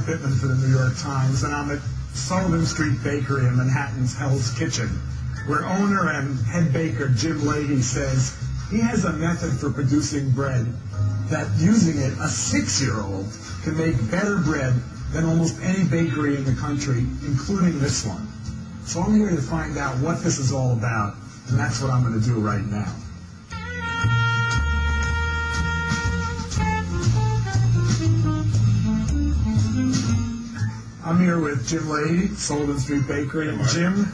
Pittman for the New York Times, and I'm at Sullivan Street Bakery in Manhattan's Hell's Kitchen, where owner and head baker Jim Leahy says he has a method for producing bread that, using it, a 6-year-old can make better bread than almost any bakery in the country, including this one. So I'm here to find out what this is all about, and that's what I'm going to do right now. I'm here with Jim Leahy, Sullivan Street Bakery, and Jim.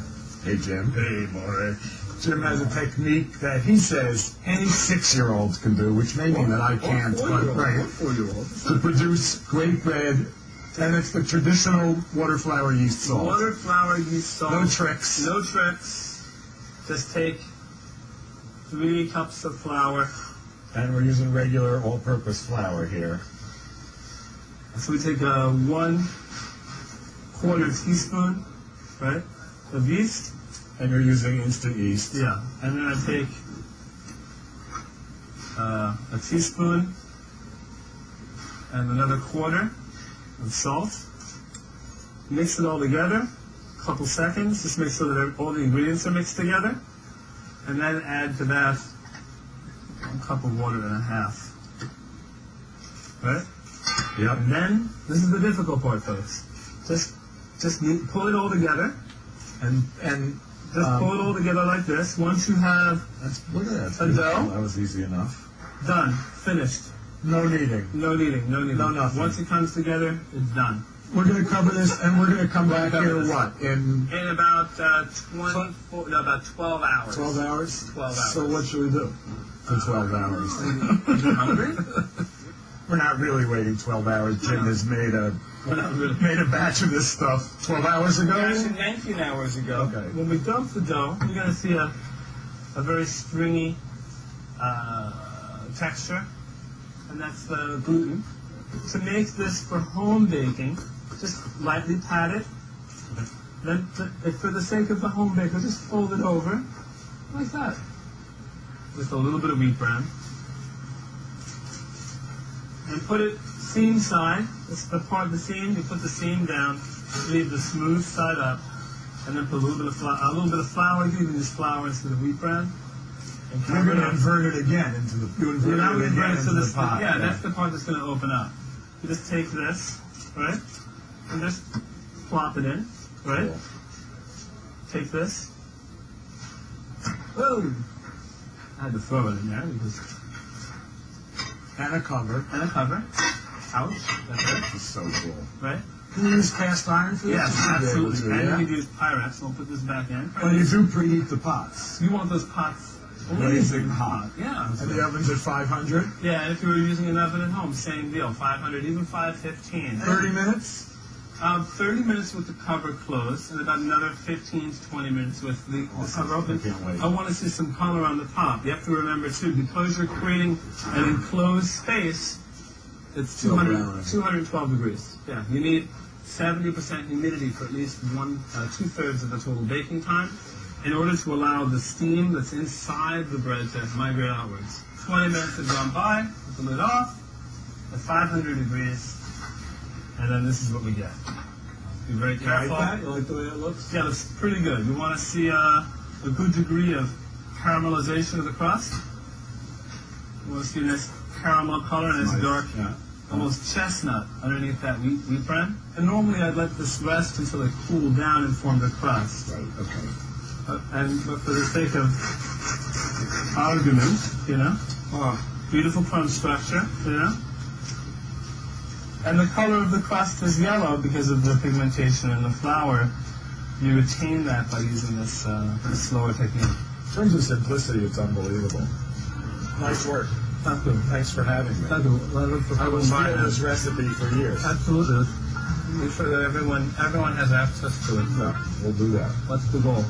Hey, Jim. Hey, Mark. Jim has a technique that he says any 6-year-old can do, which may mean that I can't, but right, to produce great bread, and it's the traditional water, flour, yeast, salt. Water, flour, yeast, salt. No tricks. No tricks. Just take 3 cups of flour. And we're using regular all-purpose flour here. So we take 1/4 teaspoon, right, of yeast. And you're using instant yeast. Yeah. And then I take a teaspoon and another 1/4 of salt. Mix it all together, a couple seconds, just make sure that all the ingredients are mixed together. And then add to that 1 cup of water and a half. Right? Yep. And then, this is the difficult part, folks. Just pull it all together. And Just pull it all together like this. Once you have look at that. a dough, That was easy enough. done, finished. No kneading. No kneading, no kneading. No nothing. Once it comes together, it's done. We're going to cover this, and we're going to come back here, what, in In about 12 hours. 12 hours? 12 hours. So what should we do for 12 hours? Are you hungry? We're not really waiting 12 hours. Jim has made a batch of this stuff 12 hours ago. Actually, 19 hours ago. Okay. When we dump the dough, you're going to see a very stringy texture, and that's the gluten. To make this for home baking, just lightly pat it. Then, for the sake of the home baker, just fold it over like that, with a little bit of wheat bran, and put it seam side. It's the part of the seam. You put the seam down, leave the smooth side up, and then put a little bit of flour. You can use flour instead of wheat bran. And You're going to invert it again into the pot. Yeah, that's the part that's going to open up. You just take this, right, and just plop it in, right? Cool. Take this. Boom! I had to throw it in there because. And a cover. And a cover. Ouch. That's it. This is so cool. Right? Can you use cast iron for this? Yes, absolutely. To, and yeah? you can use Pyrex. We'll put this back in. Well, you do preheat the pots. You want those pots Blazing hot. Yeah. And the oven's at 500? Yeah, and if you were using an oven at home, same deal. 500, even 515. 30 minutes? 30 minutes with the cover closed, and about another 15 to 20 minutes with the cover open. I want to see some color on the top. You have to remember, too, because you're creating an enclosed space, it's 212 degrees. Yeah, you need 70% humidity for at least 2/3 of the total baking time in order to allow the steam that's inside the bread to migrate outwards. 20 minutes have gone by, put the lid off, at 500 degrees, and then this is what we get. Be very careful. You like that? You like the way it looks? Yeah, it looks pretty good. You want to see a good degree of caramelization of the crust. You want to see a nice caramel color, nice dark, almost chestnut underneath that wheat bran. And normally I'd let this rest until it cooled down and formed a crust. Right, okay. But for the sake of argument, beautiful crumb structure, and the color of the crust is yellow because of the pigmentation in the flour. You retain that by using this slower technique. In terms of simplicity, it's unbelievable. Nice work. Thank you. Thanks for having me. Thank you. I will follow this recipe for years. Absolutely. Make sure that everyone has access to it. Yeah, we'll do that. What's the goal?